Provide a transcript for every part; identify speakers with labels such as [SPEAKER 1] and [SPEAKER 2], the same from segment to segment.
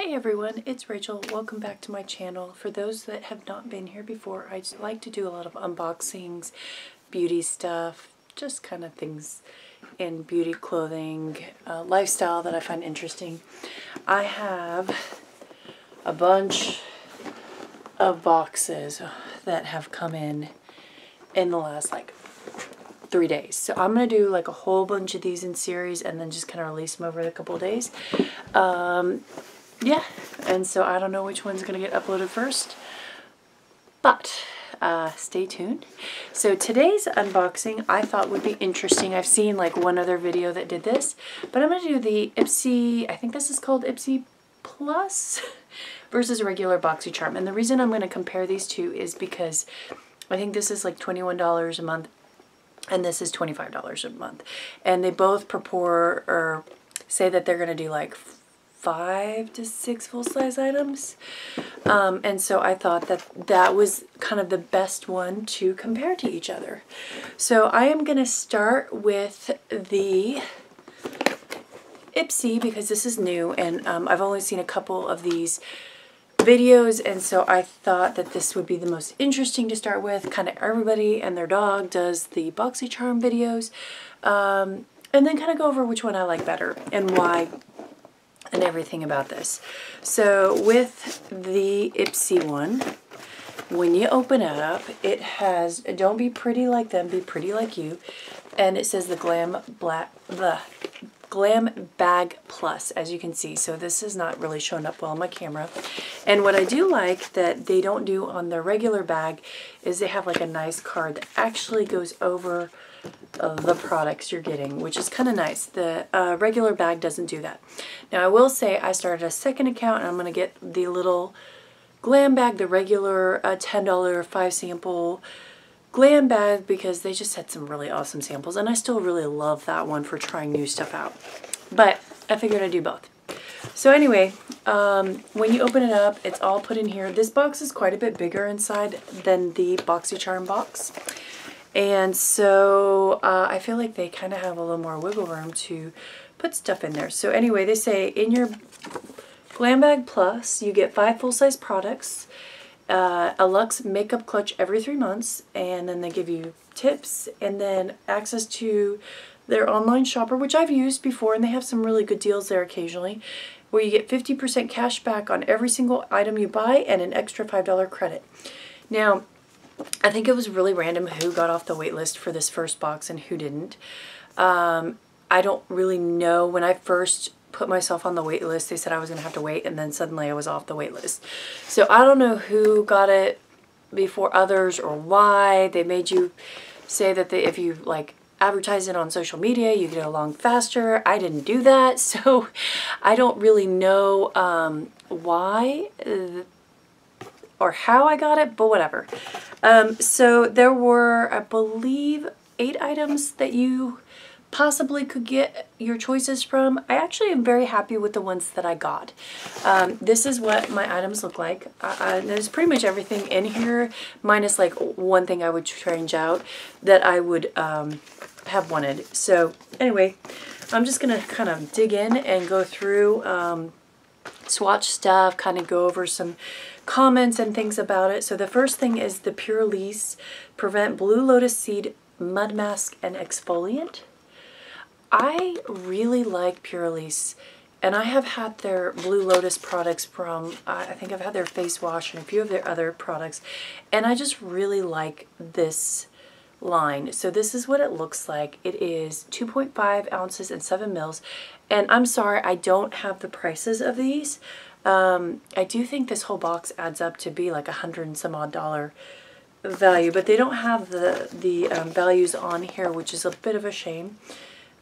[SPEAKER 1] Hey everyone, it's Rachel. Welcome back to my channel. For those that have not been here before, I just like to do a lot of unboxings, beauty stuff, just kind of things in beauty, clothing, lifestyle that I find interesting. I have a bunch of boxes that have come in the last like 3 days. So I'm going to do like a whole bunch of these in series and then just kind of release them over a couple days. Yeah, and so I don't know which one's going to get uploaded first, but stay tuned. So today's unboxing I thought would be interesting. I've seen like one other video that did this, but I'm going to do the Ipsy, I think this is called Ipsy Plus versus a regular Boxycharm. And the reason I'm going to compare these two is because I think this is like $21 a month and this is $25 a month. And they both purport or say that they're going to do like 5 to 6 full-size items, and so I thought that that was kind of the best one to compare to each other. So I am going to start with the Ipsy because this is new, and I've only seen a couple of these videos, and so I thought that this would be the most interesting to start with. Kind of everybody and their dog does the Boxycharm videos, and then kind of go over which one I like better and why and everything about this. So with the Ipsy one, when you open it up, it has, don't be pretty like them, be pretty like you, and it says the Glam Bag Plus, as you can see. So this is not really showing up well on my camera. And what I do like that they don't do on their regular bag is they have like a nice card that actually goes over the products you're getting, which is kind of nice. The regular bag doesn't do that. Now I will say I started a second account and I'm going to get the little Glam bag, the regular $10 5 sample Glam bag, because they just had some really awesome samples and I still really love that one for trying new stuff out. But I figured I'd do both. So anyway, when you open it up, it's all put in here. This box is quite a bit bigger inside than the Boxycharm box. And so I feel like they kind of have a little more wiggle room to put stuff in there. So anyway, they say in your Glam Bag Plus, you get 5 full-size products, a Luxe makeup clutch every 3 months, and then they give you tips and then access to their online shopper, which I've used before, and they have some really good deals there occasionally, where you get 50% cash back on every single item you buy and an extra $5 credit. Now, I think it was really random who got off the wait list for this first box and who didn't. I don't really know. When I first put myself on the wait list, they said I was going to have to wait, and then suddenly I was off the wait list. So I don't know who got it before others or why. They made you say that if you like advertise it on social media, you get along faster. I didn't do that, so I don't really know why or how I got it, but whatever. So there were, I believe, 8 items that you possibly could get your choices from. I actually am very happy with the ones that I got. This is what my items look like. There's pretty much everything in here, minus like one thing I would change out that I would have wanted. So anyway, I'm just gonna kind of dig in and go through, swatch stuff, kind of go over some comments and things about it. So the first thing is the Purlisse Prevent Blue Lotus Seed Mud Mask and Exfoliant. I really like Purlisse, and I have had their Blue Lotus products from, I think I've had their face wash and a few of their other products, and I just really like this line. So this is what it looks like. It is 2.5 ounces and 7 mils, and I'm sorry I don't have the prices of these. I do think this whole box adds up to be like $100 and some odd value, but they don't have the values on here, which is a bit of a shame.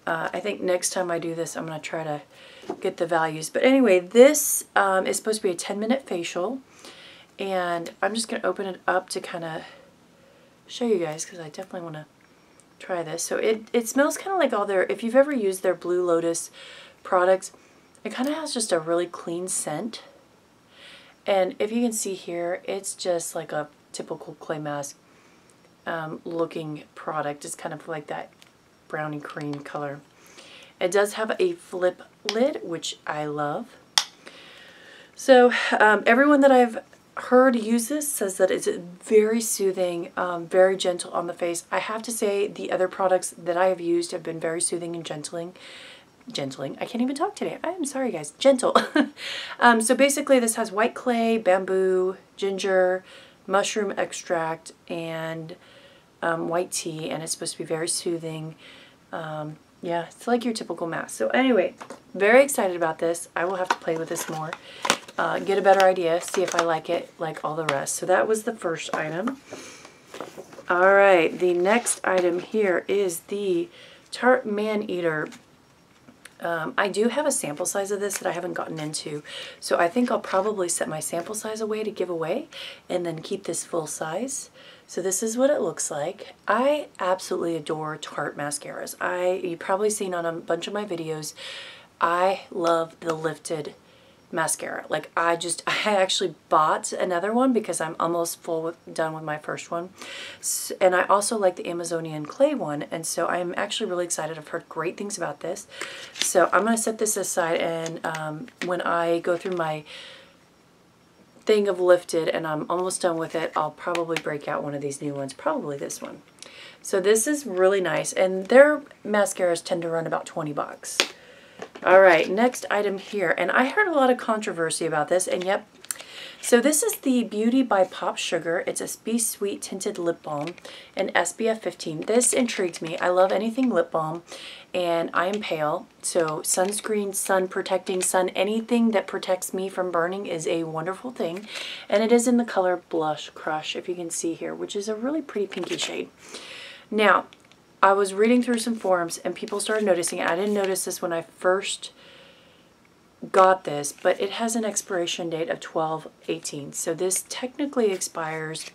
[SPEAKER 1] I think next time I do this, I'm going to try to get the values. But anyway, this is supposed to be a 10-minute facial, and I'm just going to open it up to kind of show you guys because I definitely want to try this. So it smells kind of like all their, if you've ever used their Blue Lotus products, it kind of has just a really clean scent. And if you can see here, it's just like a typical clay mask looking product. It's kind of like that brownie cream color. It does have a flip lid, which I love. So everyone that I've heard use this says that it's very soothing, very gentle on the face. I have to say the other products that I have used have been very soothing and gentling. I can't even talk today. I'm sorry guys. Gentle. So basically this has white clay, bamboo, ginger, mushroom extract, and white tea, and it's supposed to be very soothing. Yeah, it's like your typical mask. So anyway, very excited about this. I will have to play with this more, get a better idea, see if I like it like all the rest. So that was the first item. All right, the next item here is the Tarte Man-Eater. I do have a sample size of this that I haven't gotten into, so I think I'll probably set my sample size away to give away and then keep this full size. So this is what it looks like. I absolutely adore Tarte mascaras. You've probably seen on a bunch of my videos, I love the lifted mascara. Like I actually bought another one because I'm almost done with my first one. And I also like the Amazonian clay one, and so I'm actually really excited. I've heard great things about this. So I'm going to set this aside, and when I go through my thing of lifted and I'm almost done with it, I'll probably break out one of these new ones, probably this one. So this is really nice, and their mascaras tend to run about 20 bucks. All right, next item here, and I heard a lot of controversy about this, and yep. So this is the Beauty by Pop Sugar. It's a Be Sweet Tinted Lip Balm and SPF 15. This intrigued me. I love anything lip balm, and I am pale, so sunscreen, sun protecting, anything that protects me from burning is a wonderful thing. And it is in the color Blush Crush, if you can see here, which is a really pretty pinky shade. Now, I was reading through some forums and people started noticing it. I didn't notice this when I first got this, but it has an expiration date of 12/18. So this technically expires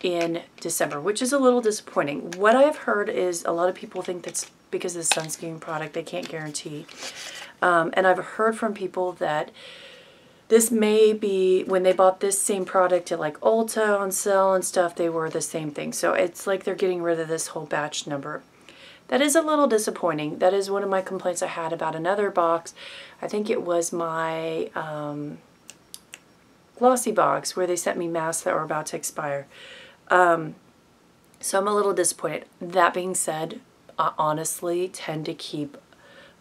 [SPEAKER 1] in December, which is a little disappointing. What I've heard is a lot of people think that's because of the sunscreen product, they can't guarantee. And I've heard from people that this may be, when they bought this same product at like Ulta on sale and stuff, they were the same thing. So it's like they're getting rid of this whole batch number. That is a little disappointing. That is one of my complaints I had about another box. I think it was my Glossy box where they sent me masks that were about to expire. So I'm a little disappointed. That being said, I honestly tend to keep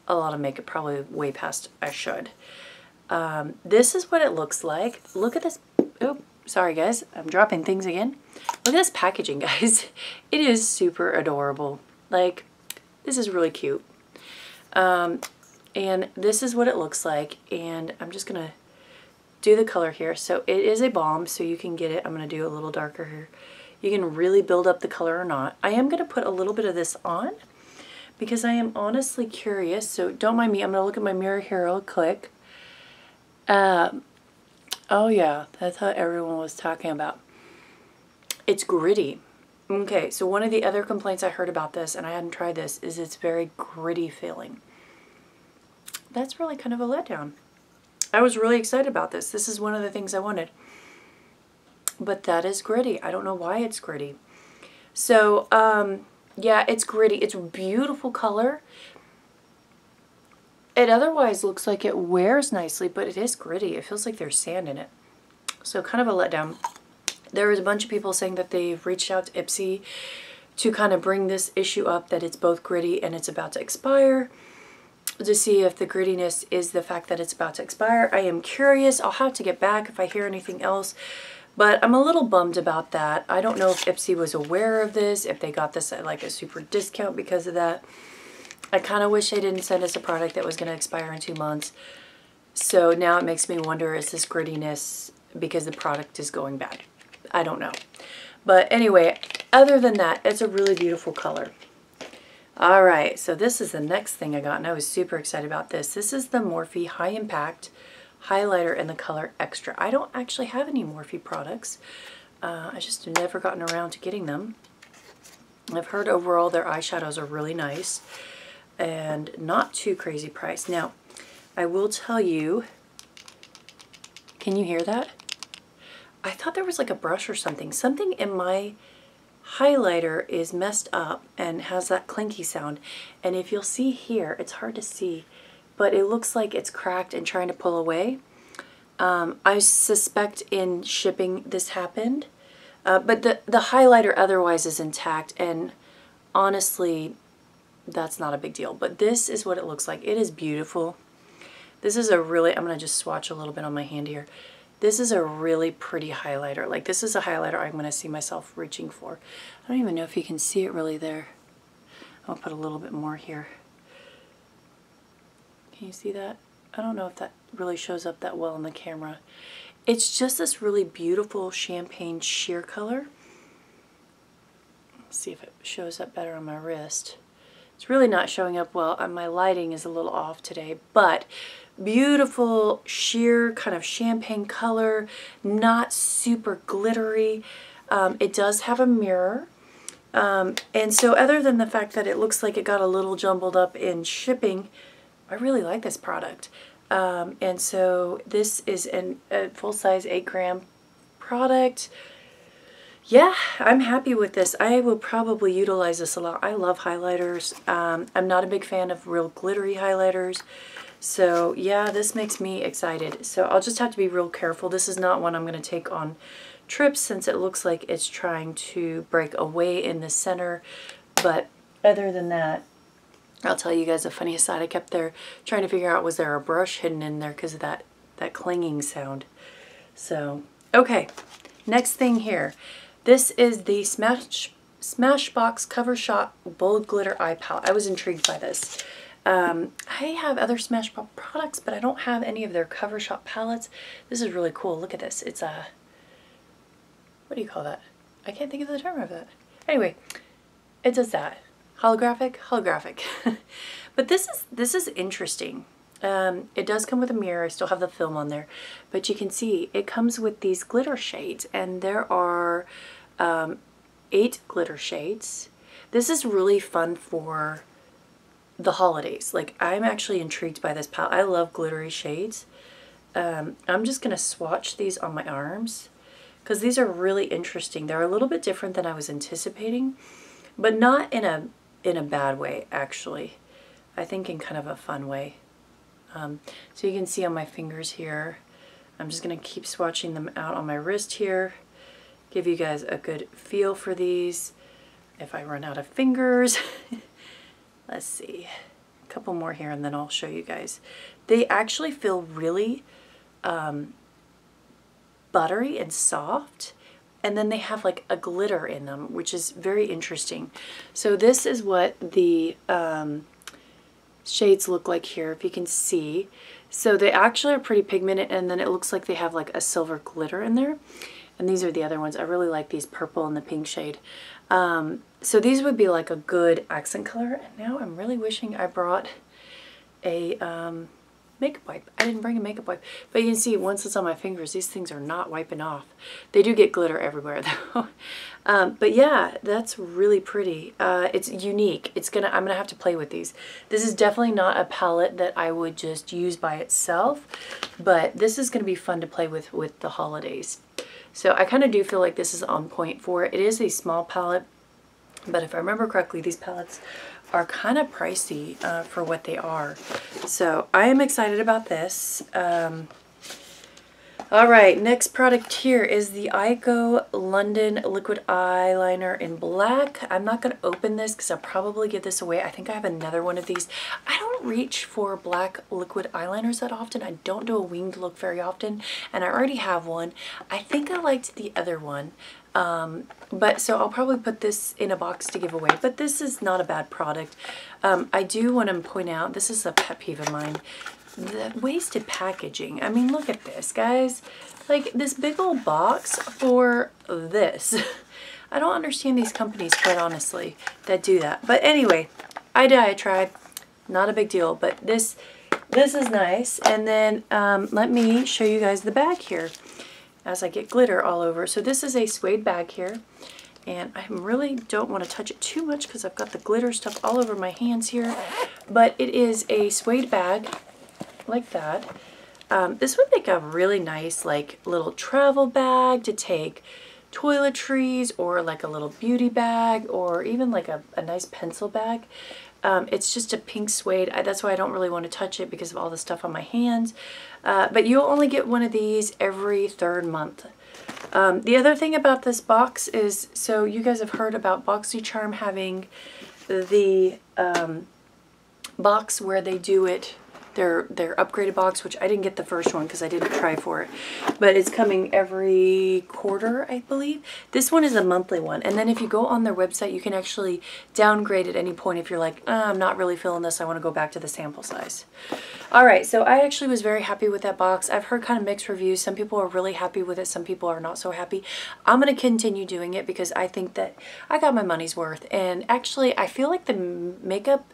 [SPEAKER 1] a lot of makeup, probably way past I should. This is what it looks like. Look at this. Oh, sorry guys, I'm dropping things again. Look at this packaging, guys. It is super adorable. Like, this is really cute. And this is what it looks like. And I'm just gonna do the color here. So it is a balm, so you can get it. I'm gonna do a little darker here. You can really build up the color or not. I am gonna put a little bit of this on because I am honestly curious. So don't mind me. I'm gonna look at my mirror here real quick. Oh yeah, that's what everyone was talking about. It's gritty. Okay, so one of the other complaints I heard about this, and I hadn't tried this, is it's very gritty feeling. That's really kind of a letdown. I was really excited about this. This is one of the things I wanted. But that is gritty. I don't know why it's gritty. So, yeah, it's gritty. It's a beautiful color. It otherwise looks like it wears nicely, but it is gritty. It feels like there's sand in it. So kind of a letdown. There was a bunch of people saying that they've reached out to Ipsy to kind of bring this issue up, that it's both gritty and it's about to expire, to see if the grittiness is the fact that it's about to expire. I am curious. I'll have to get back if I hear anything else, but I'm a little bummed about that. I don't know if Ipsy was aware of this, if they got this at like a super discount because of that. I kind of wish they didn't send us a product that was going to expire in 2 months. So now it makes me wonder, is this grittiness because the product is going bad? I don't know. But anyway, other than that, it's a really beautiful color. All right, so this is the next thing I got, and I was super excited about this. This is the Morphe High Impact Highlighter in the color Extra. I don't actually have any Morphe products. I just have never gotten around to getting them. I've heard overall their eyeshadows are really nice and not too crazy priced. Now, I will tell you, can you hear that? I thought there was like a brush or something. Something in my highlighter is messed up and has that clinky sound. And if you'll see here, it's hard to see, but it looks like it's cracked and trying to pull away. I suspect in shipping this happened, but the highlighter otherwise is intact, and honestly, that's not a big deal. But this is what it looks like. It is beautiful. This is a really, I'm going to just swatch a little bit on my hand here. This is a really pretty highlighter. Like, this is a highlighter I'm going to see myself reaching for. I don't even know if you can see it really there. I'll put a little bit more here. Can you see that? I don't know if that really shows up that well in the camera. It's just this really beautiful champagne sheer color. Let's see if it shows up better on my wrist. It's really not showing up well. My lighting is a little off today, but beautiful sheer kind of champagne color, not super glittery. It does have a mirror. And so other than the fact that it looks like it got a little jumbled up in shipping, I really like this product. And so this is a full-size 8-gram product. Yeah, I'm happy with this. I will probably utilize this a lot. I love highlighters. I'm not a big fan of real glittery highlighters. So yeah, this makes me excited. So I'll just have to be real careful. This is not one I'm going to take on trips since it looks like it's trying to break away in the center. But other than that, I'll tell you guys a funny aside. I kept there trying to figure out was there a brush hidden in there because of that clanging sound. So, okay, next thing here. This is the Smashbox Cover Shot Bold Glitter Eye Palette. I was intrigued by this. I have other Smashbox products, but I don't have any of their Cover Shot palettes. This is really cool. Look at this. It's a, what do you call that? I can't think of the term of that. Anyway, it does that. Holographic? Holographic. But this is interesting. It does come with a mirror. I still have the film on there. But you can see it comes with these glitter shades. And there are 8 glitter shades. This is really fun for the holidays. Like, I'm actually intrigued by this palette. I love glittery shades. I'm just going to swatch these on my arms because these are really interesting. They're a little bit different than I was anticipating, but not in a bad way, actually. I think in kind of a fun way. So you can see on my fingers here, I'm just going to keep swatching them out on my wrist here, give you guys a good feel for these. If I run out of fingers, let's see, a couple more here and then I'll show you guys. They actually feel really buttery and soft. And then they have like a glitter in them, which is very interesting. So this is what the shades look like here, if you can see. So they actually are pretty pigmented, and then it looks like they have like a silver glitter in there. And these are the other ones. I really like these purple and the pink shade. So these would be like a good accent color. And now I'm really wishing I brought a makeup wipe. I didn't bring a makeup wipe, but you can see once it's on my fingers, these things are not wiping off. They do get glitter everywhere though. But yeah, that's really pretty. It's unique. I'm gonna have to play with these. This is definitely not a palette that I would just use by itself, but this is gonna be fun to play with the holidays. So I kind of do feel like this is on point for it. It is a small palette, but if I remember correctly, these palettes are kind of pricey for what they are. So I am excited about this. All right, next product here is the Ico London Liquid Eyeliner in black. I'm not going to open this because I'll probably give this away. I think I have another one of these. I don't reach for black liquid eyeliners that often. I don't do a winged look very often, and I already have one. I think I liked the other one. But so I'll probably put this in a box to give away, but this is not a bad product. I do want to point out, this is a pet peeve of mine, the wasted packaging. I mean, look at this, guys. Like, this big old box for this. I don't understand these companies, quite honestly, that do that. But anyway, I tried. Not a big deal, but this is nice. And then let me show you guys the bag here as I get glitter all over. So this is a suede bag here, and I really don't want to touch it too much because I've got the glitter stuff all over my hands here, but it is a suede bag like that. This would make a really nice like little travel bag to take toiletries, or like a little beauty bag, or even like a nice pencil bag. It's just a pink suede. That's why I don't really want to touch it because of all the stuff on my hands. But you'll only get one of these every 3rd month. The other thing about this box is, so you guys have heard about Boxycharm having the box where they do it, their upgraded box, which I didn't get the first one because I didn't try for it, but it's coming every quarter, I believe. This one is a monthly one, and then if you go on their website, you can actually downgrade at any point if you're like, I'm not really feeling this, I want to go back to the sample size. Alright, so I actually was very happy with that box. I've heard kind of mixed reviews. Some people are really happy with it, some people are not so happy. I'm going to continue doing it because I think that I got my money's worth, and actually I feel like the makeup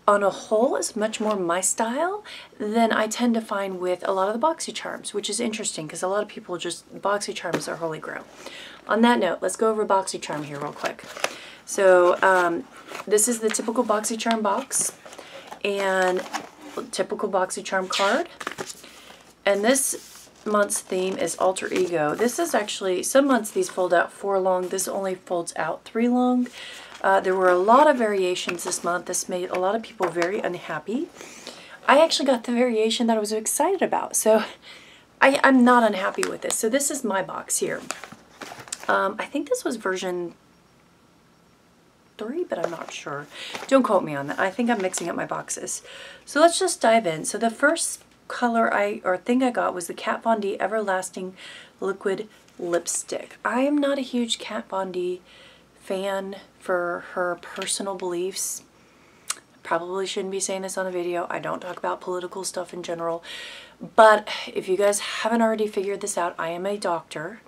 [SPEAKER 1] on a whole is much more my style than I tend to find with a lot of the Boxycharms, which is interesting because a lot of people just, Boxycharm is their holy grail. On that note, let's go over Boxycharm here real quick. So this is the typical Boxycharm box and typical Boxycharm card. And this month's theme is Alter Ego. This is actually, some months these fold out 4 long, this only folds out 3 long. There were a lot of variations this month. This made a lot of people very unhappy. I actually got the variation that I was excited about, so I'm not unhappy with this. So this is my box here. I think this was version 3, but I'm not sure. Don't quote me on that. I think I'm mixing up my boxes. So let's just dive in. So the first color thing I got was the Kat Von D Everlasting Liquid Lipstick. I am not a huge Kat Von D fan for her personal beliefs. Probably shouldn't be saying this on a video. I don't talk about political stuff in general. But if you guys haven't already figured this out, I am a doctor.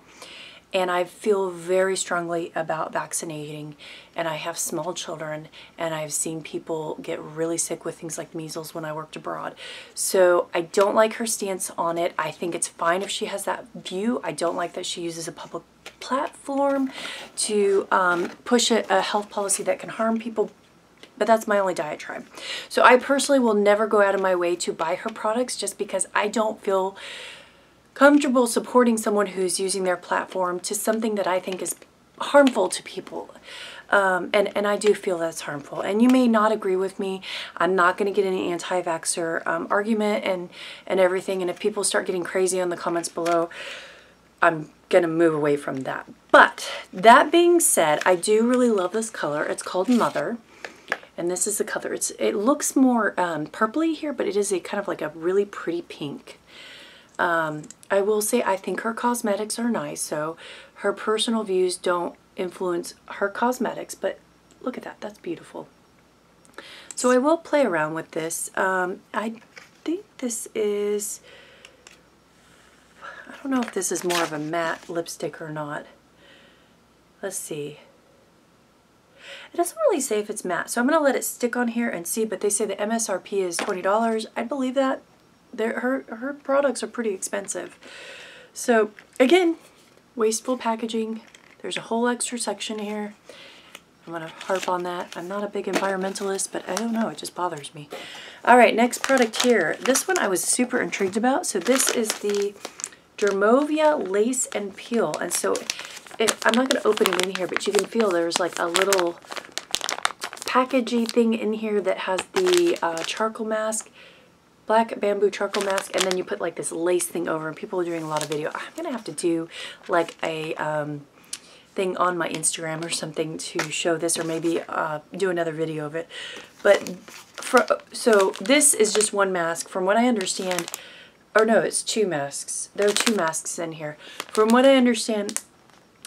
[SPEAKER 1] And I feel very strongly about vaccinating, and I have small children, and I've seen people get really sick with things like measles when I worked abroad. So I don't like her stance on it. I think it's fine if she has that view. I don't like that she uses a public platform to push a health policy that can harm people, but that's my only diatribe. So I personally will never go out of my way to buy her products just because I don't feel comfortable supporting someone who's using their platform to something that I think is harmful to people. And I do feel that's harmful. And you may not agree with me. I'm not going to get any anti-vaxxer argument and everything. And if people start getting crazy on the comments below, I'm going to move away from that. But that being said, I do really love this color. It's called Mother. And this is the color. It looks more purpley here, but it is a kind of like a really pretty pink. I will say I think her cosmetics are nice, so her personal views don't influence her cosmetics, but look at that, that's beautiful. So I will play around with this. I think this is, I don't know if this is more of a matte lipstick or not. Let's see. It doesn't really say if it's matte, so I'm going to let it stick on here and see, but they say the MSRP is $20. I'd believe that. Her products are pretty expensive. So again, wasteful packaging. There's a whole extra section here. I'm going to harp on that. I'm not a big environmentalist, but I don't know, it just bothers me. Alright, next product here. This one I was super intrigued about. So this is the Dermovia Lace and Peel. And so I'm not going to open it in here, but you can feel there's like a little packagey thing in here that has the charcoal mask. Black bamboo charcoal mask, and then you put like this lace thing over, and people are doing a lot of video. I'm gonna have to do like a thing on my Instagram or something to show this, or maybe do another video of it. But so this is just one mask from what I understand, or no, it's 2 masks. There are 2 masks in here. From what I understand,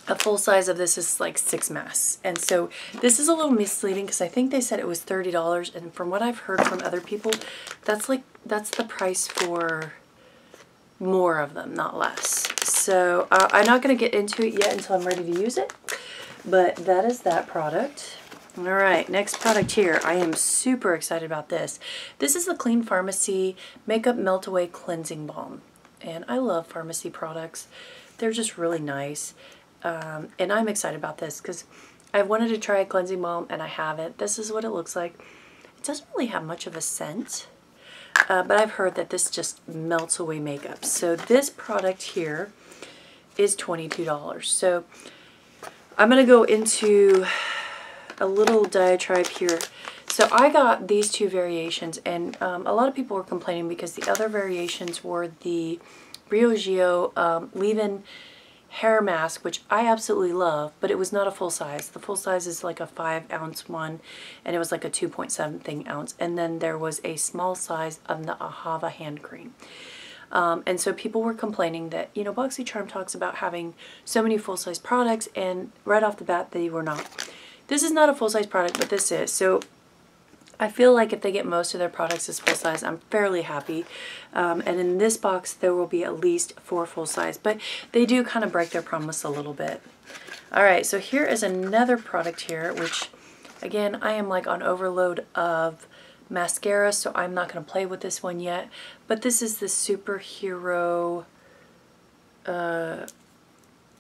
[SPEAKER 1] a full size of this is like 6 masks. And so this is a little misleading because I think they said it was $30, and from what I've heard from other people, that's the price for more of them, not less. So I'm not going to get into it yet until I'm ready to use it, but that is that product. All right, next product here. I am super excited about this. This is the Clean Pharmacy Makeup Melt Away Cleansing Balm, and I love pharmacy products. They're just really nice. And I'm excited about this because I've wanted to try a cleansing balm and I haven't. This is what it looks like. It doesn't really have much of a scent, but I've heard that this just melts away makeup. So this product here is $22. So I'm going to go into a little diatribe here. So I got these two variations, and a lot of people were complaining because the other variations were the Briogeo leave-in hair mask, which I absolutely love, but it was not a full size. The full size is like a 5-ounce one, and it was like a 2.7 ounce. And then there was a small size of the Ahava hand cream. And so people were complaining that, you know, Boxycharm talks about having so many full-size products, and right off the bat, they were not. This is not a full-size product, but this is. So I feel like if they get most of their products as full size, I'm fairly happy. And in this box, there will be at least 4 full size, but they do kind of break their promise a little bit. All right, so here is another product here, which again, I am like on overload of mascara, so I'm not going to play with this one yet. But this is the superhero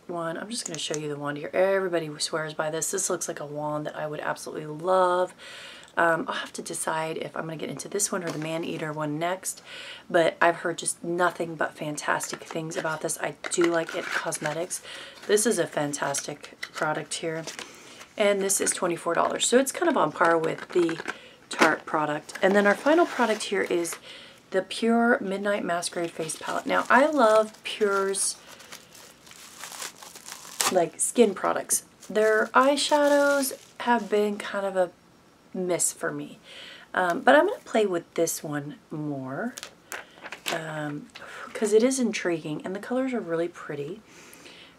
[SPEAKER 1] one. I'm just going to show you the wand here. Everybody swears by this. This looks like a wand that I would absolutely love. I'll have to decide if I'm going to get into this one or the man-eater one next, but I've heard just nothing but fantastic things about this. I do like it cosmetics. This is a fantastic product here, and this is $24, so it's kind of on par with the Tarte product. And then our final product here is the Pure Midnight Masquerade Face Palette. Now, I love Pure's like skin products. Their eyeshadows have been kind of a miss for me, but I'm going to play with this one more because it is intriguing and the colors are really pretty.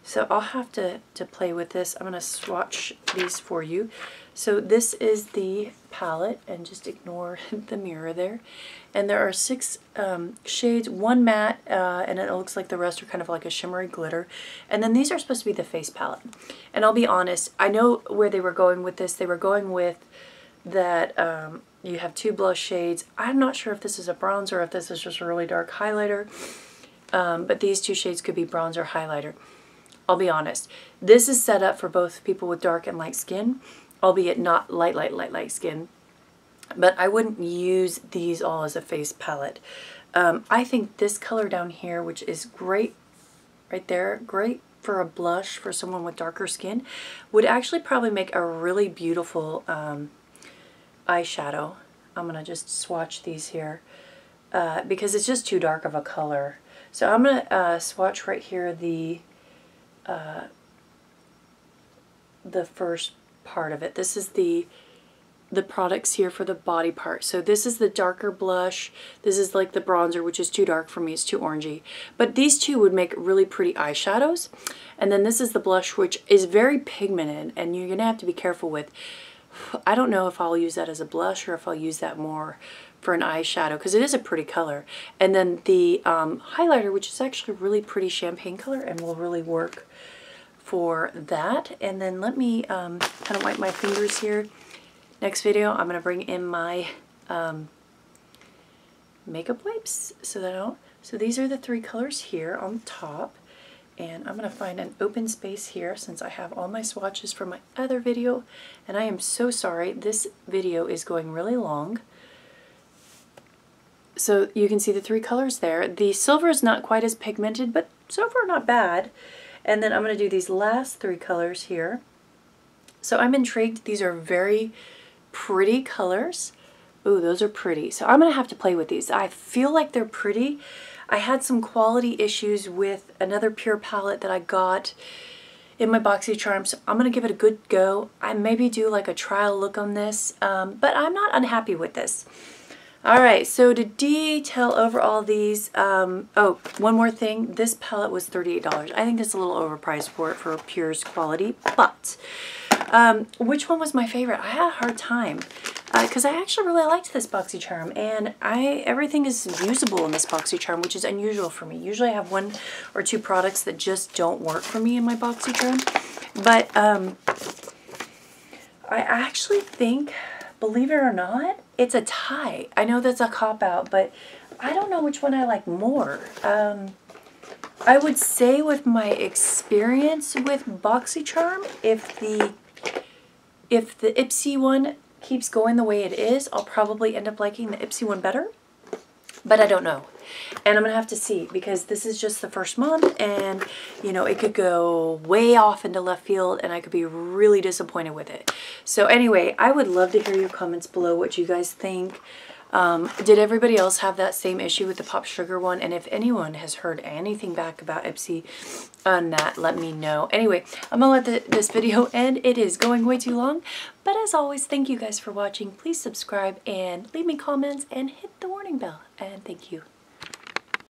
[SPEAKER 1] So I'll have to play with this. I'm going to swatch these for you. So this is the palette, and just ignore the mirror there. And there are 6 shades, 1 matte, and it looks like the rest are kind of like a shimmery glitter. And then these are supposed to be the face palette. And I'll be honest, I know where they were going with this. They were going with that you have 2 blush shades. I'm not sure if this is a bronzer or if this is just a really dark highlighter, but these 2 shades could be bronzer highlighter. I'll be honest, this is set up for both people with dark and light skin, albeit not light skin, but I wouldn't use these all as a face palette. I think this color down here, which is great right there, great for a blush for someone with darker skin, would actually probably make a really beautiful eyeshadow. I'm going to just swatch these here because it's just too dark of a color. So I'm going to swatch right here the first part of it. This is the products here for the body part. So this is the darker blush. This is like the bronzer, which is too dark for me. It's too orangey. But these two would make really pretty eyeshadows. And then this is the blush, which is very pigmented, and you're going to have to be careful with. I don't know if I'll use that as a blush or if I'll use that more for an eyeshadow, because it is a pretty color. And then the highlighter, which is actually a really pretty champagne color and will really work for that. And then let me kind of wipe my fingers here. Next video, I'm going to bring in my makeup wipes so that I don't. So these are the 3 colors here on top. And I'm going to find an open space here since I have all my swatches from my other video. And I am so sorry, this video is going really long. So you can see the 3 colors there. The silver is not quite as pigmented, but so far not bad. And then I'm going to do these last 3 colors here. So I'm intrigued. These are very pretty colors. Ooh, those are pretty. So I'm going to have to play with these. I feel like they're pretty. I had some quality issues with another Pure palette that I got in my Boxycharm, so I'm going to give it a good go. I maybe do like a trial look on this, but I'm not unhappy with this. Alright, so to detail over all these, oh, one more thing. This palette was $38. I think it's a little overpriced for it for Pure's quality, but which one was my favorite? I had a hard time because I actually really liked this Boxycharm, and everything is usable in this Boxycharm, which is unusual for me. Usually I have 1 or 2 products that just don't work for me in my Boxycharm, but I actually think, believe it or not, it's a tie. I know that's a cop-out, but I don't know which one I like more. I would say with my experience with Boxycharm, if the Ipsy one keeps going the way it is, I'll probably end up liking the Ipsy one better. But I don't know. And I'm going to have to see, because this is just the first month, and, you know, it could go way off into left field, and I could be really disappointed with it. So anyway, I would love to hear your comments below what you guys think. Did everybody else have that same issue with the pop sugar one? And if anyone has heard anything back about Ipsy on that, let me know. Anyway, I'm gonna let this video end. It is going way too long, but as always, thank you guys for watching. Please subscribe and leave me comments and hit the warning bell, and thank you.